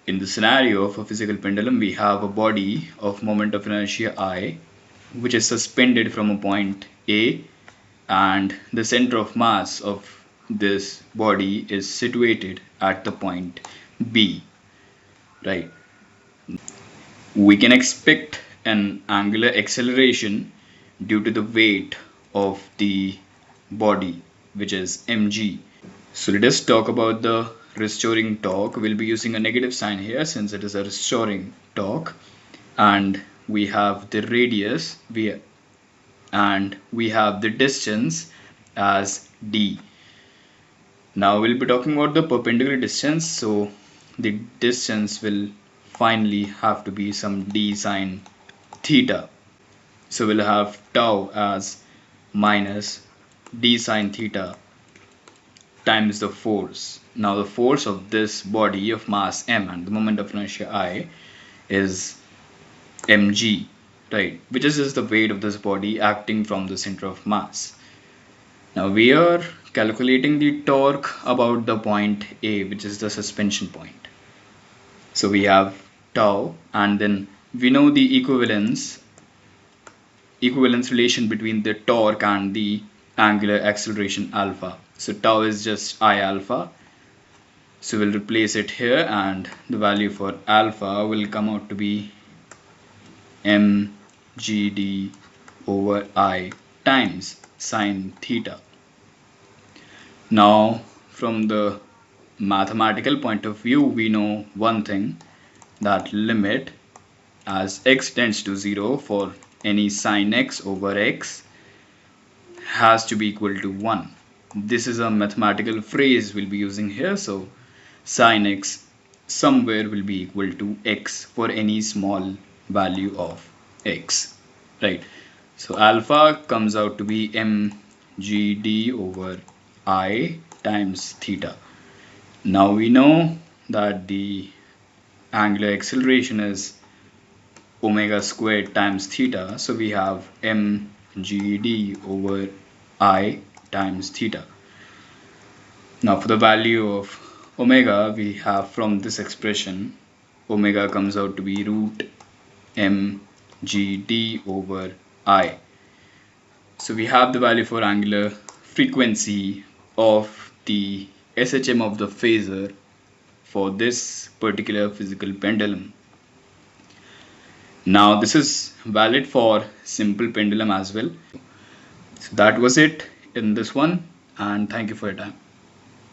In the scenario of a physical pendulum, we have a body of moment of inertia I, which is suspended from a point A, and the center of mass of this body is situated at the point B, right? We can expect an angular acceleration due to the weight of the body, which is mg. So let us talk about the restoring torque. We'll be using a negative sign here since it is a restoring torque, and we have the radius and we have the distance as d. Now we'll be talking about the perpendicular distance, so the distance will finally have to be some d sine theta. So we'll have tau as minus d sine theta times the force. Now the force of this body of mass m and the moment of inertia I is mg, right, which is just the weight of this body acting from the center of mass. Now we are calculating the torque about the point A, which is the suspension point. So we have tau, and then we know the equivalence relation between the torque and the angular acceleration alpha. So tau is just I alpha. So we'll replace it here, and the value for alpha will come out to be mgd over I times sine theta. Now from the mathematical point of view, we know one thing, that limit as x tends to 0 for any sine x over x has to be equal to 1. This is a mathematical phrase we'll be using here. So sine x somewhere will be equal to x for any small value of x, right? So alpha comes out to be mgd over I times theta. Now we know that the angular acceleration is omega squared times theta, so we have mgd over I times theta. Now for the value of omega, we have from this expression, omega comes out to be root mgd over I. So we have the value for angular frequency of the SHM of the phasor for this particular physical pendulum. Now this is valid for simple pendulum as well. So that was it in this one, and thank you for your time.